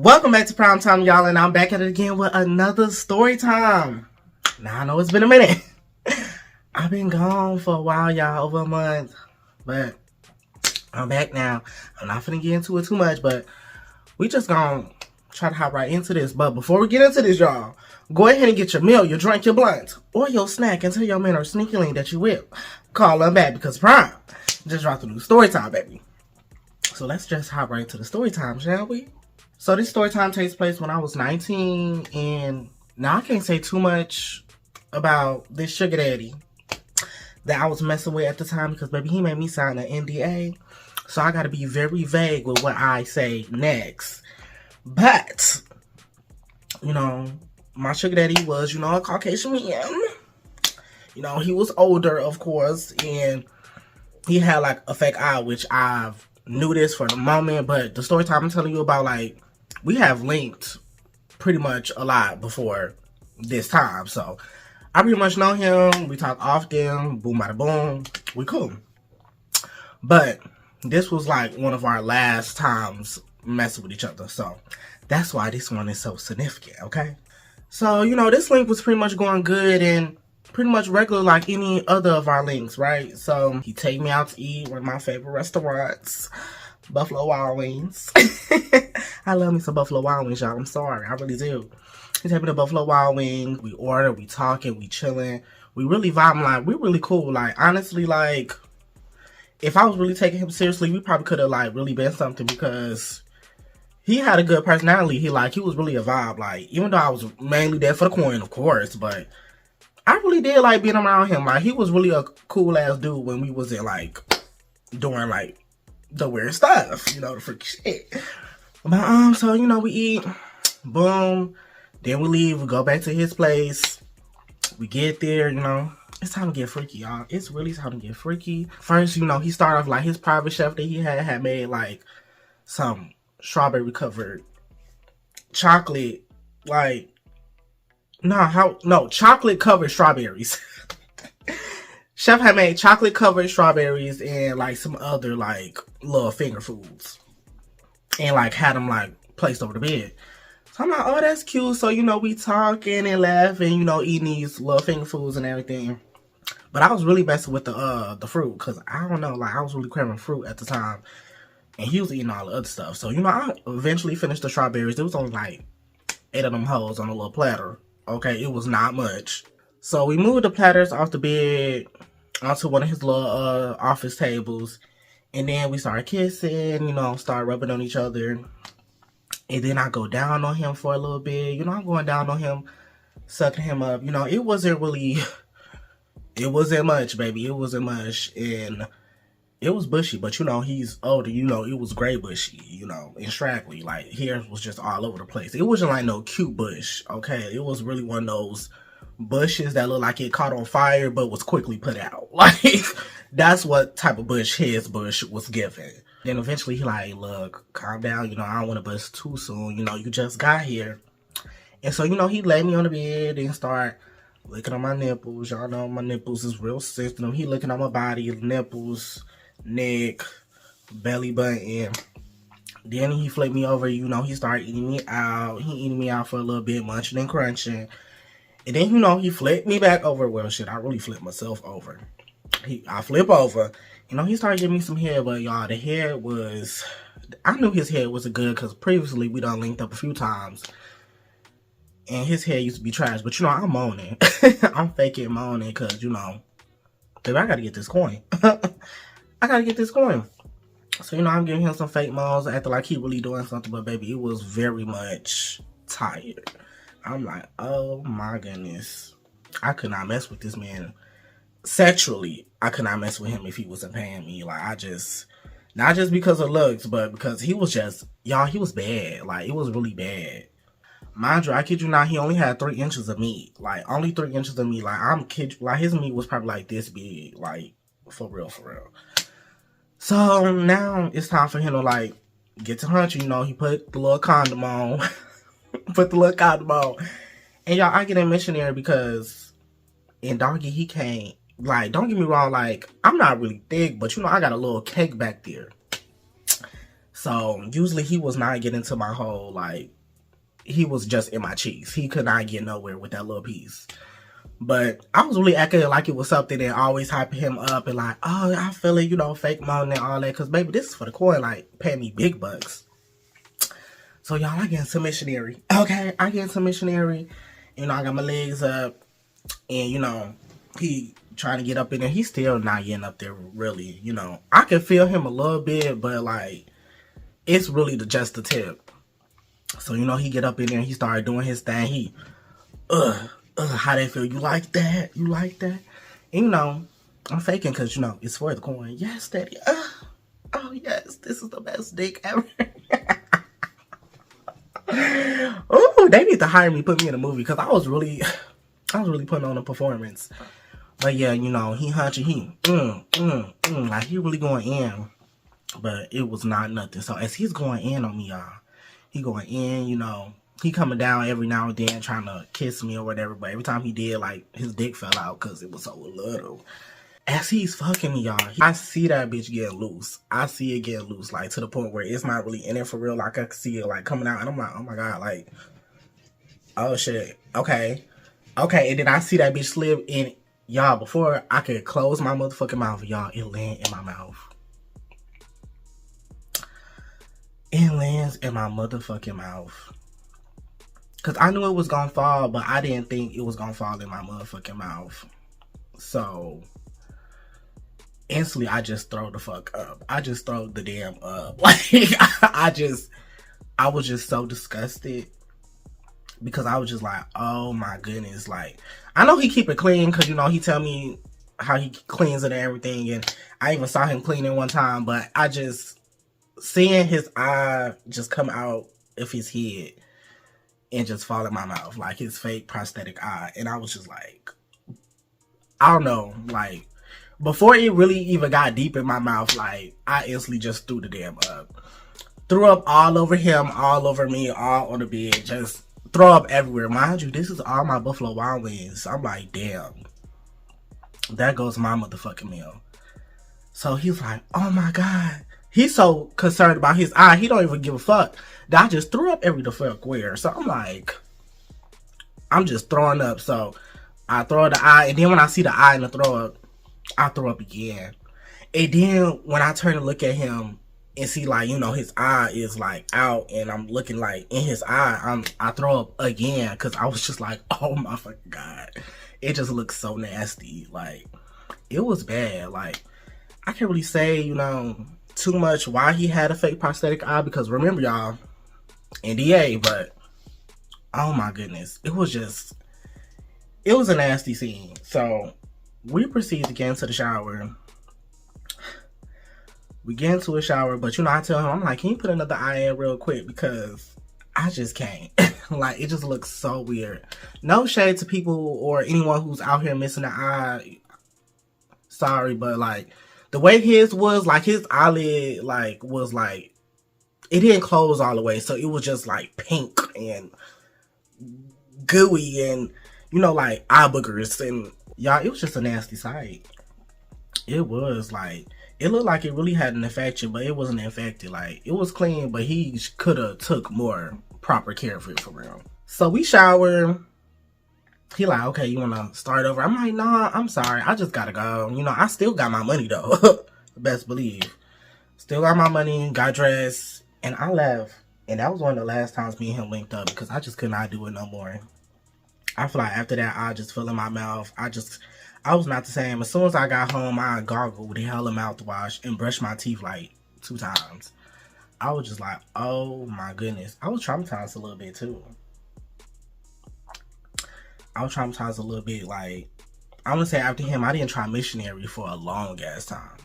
Welcome back to Prime Time, y'all, and I'm back at it again with another story time. Now, I know it's been a minute. I've been gone for a while, y'all, over a month, but I'm back now. I'm not finna get into it too much, but we just gonna try to hop right into this. But before we get into this, y'all, go ahead and get your meal, your drink, your blunt, or your snack and tell your men or sneaky link that you will. Call them back because Prime just dropped a new story time, baby. So let's just hop right into the story time, shall we? So this story time takes place when I was 19, and now I can't say too much about this sugar daddy that I was messing with at the time because, baby, he made me sign an NDA. So I got to be very vague with what I say next. But, you know, my sugar daddy was, you know, a Caucasian man. You know, he was older, of course, and he had, like, a fake eye, which I've knew this for the moment. But the story time I'm telling you about, like, we have linked pretty much a lot before this time. So I pretty much know him. We talk often. Boom, bada boom. We cool. But this was like one of our last times messing with each other. So that's why this one is so significant, okay? So, you know, this link was pretty much going good and pretty much regular like any other of our links, right? So he take me out to eat one of my favorite restaurants, Buffalo Wild Wings. I love me some Buffalo Wild Wings, y'all. I'm sorry. I really do. He take me to Buffalo Wild Wings. We order, we talking, we chilling. We really vibing, like, we really cool. Like, honestly, like, if I was really taking him seriously, we probably could have, like, really been something because he had a good personality. He was really a vibe. Like, even though I was mainly there for the coin, of course, but I really did like being around him. Like, he was really a cool-ass dude when we was in, like, doing, like, the weird stuff, you know, the freaky shit. But, so, you know, we eat, boom, then we leave, we go back to his place, we get there, you know, it's time to get freaky, y'all. It's really time to get freaky. First, you know, he started off, like, his private chef that he had made, like, some strawberry-covered chocolate, like, chocolate-covered strawberries. Chef had made chocolate-covered strawberries and, like, some other, like, little finger foods. And, like, had them, like, placed over the bed. So I'm like, oh, that's cute. So, you know, we talking and laughing, you know, eating these little finger foods and everything. But I was really messing with the fruit. Because, I don't know, like, I was really craving fruit at the time. And he was eating all the other stuff. So, you know, I eventually finished the strawberries. There was only, like, 8 of them hoes on a little platter. Okay, it was not much. So, we moved the platters off the bed onto one of his little office tables. And then we started kissing, you know, started rubbing on each other. And then I go down on him for a little bit. You know, I'm going down on him, sucking him up. You know, it wasn't much, baby. It wasn't much. And it was bushy. But, you know, he's older. You know, it was gray bushy, you know, and straggly. Like, hair was just all over the place. It wasn't like no cute bush, okay? It was really one of those bushes that looked like it caught on fire but was quickly put out. Like, that's what type of bush his bush was given. Then eventually he like, look, calm down, you know, I don't want to bust too soon, you know, you just got here. And so, you know, he laid me on the bed and start licking on my nipples. Y'all know my nipples is real sensitive. He looking on my body, nipples, neck, belly button. Then he flipped me over, you know, he started eating me out. He eating me out for a little bit, munching and crunching. And then, you know, he flipped me back over. Well, shit, I really flipped myself over. I flip over. You know, he started giving me some head, but y'all, the head was... I knew his head wasn't good because previously we done linked up a few times. And his head used to be trash. But, you know, I'm moaning. I'm faking moaning because, you know, baby, I got to get this coin. I got to get this coin. So, you know, I'm giving him some fake moans, acting like he really doing something. But, baby, it was very much tired. I'm like, oh, my goodness. I could not mess with this man. Sexually, I could not mess with him if he wasn't paying me. Like, I just, not just because of looks, but because he was just, y'all, he was bad. Like, it was really bad. Mind you, I kid you not, he only had 3 inches of meat. Like, only 3 inches of meat. Like, his meat was probably like this big. Like, for real, for real. So, now it's time for him to, like, get to hunch. You know, he put the little condom on. And y'all, I get in missionary because in doggy, he can't. Like, don't get me wrong, like, I'm not really thick, but, you know, I got a little cake back there. So usually he was not getting to my whole, like, he was just in my cheeks. He could not get nowhere with that little piece. But I was really acting like it was something and always hyping him up and like, oh, I feel it, you know, fake moaning and all that. Because, baby, this is for the coin, like, paying me big bucks. So, y'all, I get into missionary. Okay, I get into missionary. You know, I got my legs up. And, you know, he trying to get up in there. He's still not getting up there, really. You know, I can feel him a little bit, but, like, it's really just the tip. So, you know, he get up in there and he started doing his thing. He, how they feel? You like that? You like that? And, you know, I'm faking because, you know, it's for the coin. Yes, daddy. Oh, yes, this is the best dick ever. Oh, they need to hire me, put me in a movie because I was really putting on a performance. But yeah, you know, he hunching, like he really going in. But it was not nothing. So as he's going in on me, y'all, he going in, you know, he coming down every now and then trying to kiss me or whatever. But every time he did, like, his dick fell out because it was so little. As he's fucking me, y'all, I see that bitch getting loose. I see it getting loose, like, to the point where it's not really in it for real. Like, I can see it, like, coming out. And I'm like, oh, my God, like, oh, shit. Okay. Okay, and then I see that bitch slip in. Y'all, before I could close my motherfucking mouth, y'all, it landed in my mouth. It lands in my motherfucking mouth. Because I knew it was going to fall, but I didn't think it was going to fall in my motherfucking mouth. So, instantly, I just throw the fuck up. I just throw the damn up. Like, I was just so disgusted. Because I was just like, oh my goodness. Like, I know he keep it clean because, you know, he tell me how he cleans it and everything. And I even saw him cleaning one time. But I just, seeing his eye just come out of his head and just fall in my mouth. Like, his fake prosthetic eye. And I was just like, I don't know. Like, before it really even got deep in my mouth, like, I instantly just threw the damn up. Threw up all over him, all over me, all on the bed. Just throw up everywhere. Mind you, this is all my Buffalo Wild Wings. I'm like, damn. There goes my motherfucking meal. So he's like, oh my God. He's so concerned about his eye. He don't even give a fuck that I just threw up every the fuck where. So I'm like, I'm just throwing up. So I throw the eye. And then when I see the eye and the throw up, I throw up again. And then when I turn to look at him and see, like, you know, his eye is like out and I'm looking like in his eye, I throw up again because I was just like, oh my fucking God. It just looks so nasty. Like, it was bad. Like, I can't really say, you know, too much why he had a fake prosthetic eye because remember, y'all, NDA, but oh my goodness. It was a nasty scene. So we proceed to get into the shower. We get into a shower, but, you know, I tell him, I'm like, can you put another eye in real quick? Because I just can't. Like, it just looks so weird. No shade to people or anyone who's out here missing an eye. Sorry, but, like, the way his was, like, his eyelid, like, was, like, it didn't close all the way. So it was just, like, pink and gooey and, you know, like, eye boogers. And, y'all, it was just a nasty sight. It was, like, it looked like it really had an infection, but it wasn't infected. Like, it was clean, but he could have took more proper care of it for real. So we shower. He like, okay, you want to start over? I'm like, nah, I'm sorry. I just got to go. You know, I still got my money, though. Best believe. Still got my money, got dressed, and I left. And that was one of the last times me and him linked up because I just could not do it no more. I feel like after that, I just feel in my mouth. I was not the same. As soon as I got home, I gargled the hell of mouthwash and brushed my teeth like 2 times. I was just like, oh my goodness. I was traumatized a little bit too. I was traumatized a little bit. Like, I want to say after him, I didn't try missionary for a long ass time.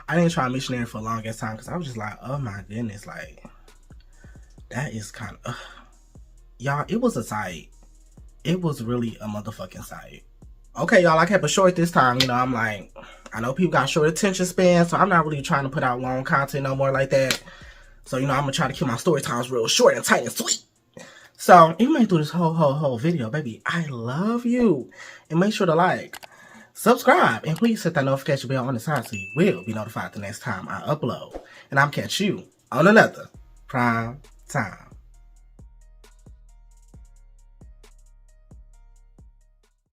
I didn't try missionary for a long ass time because I was just like, oh my goodness. Like, that is kind of, y'all, it was a sight. It was really a motherfucking sight. Okay, y'all, I kept it short this time. You know, I'm like, I know people got short attention span, so I'm not really trying to put out long content no more like that. So, you know, I'm going to try to keep my story times real short and tight and sweet. So, if you made through this whole video, baby, I love you. And make sure to like, subscribe, and please hit that notification bell on the side so you will be notified the next time I upload. And I'll catch you on another Prime Time.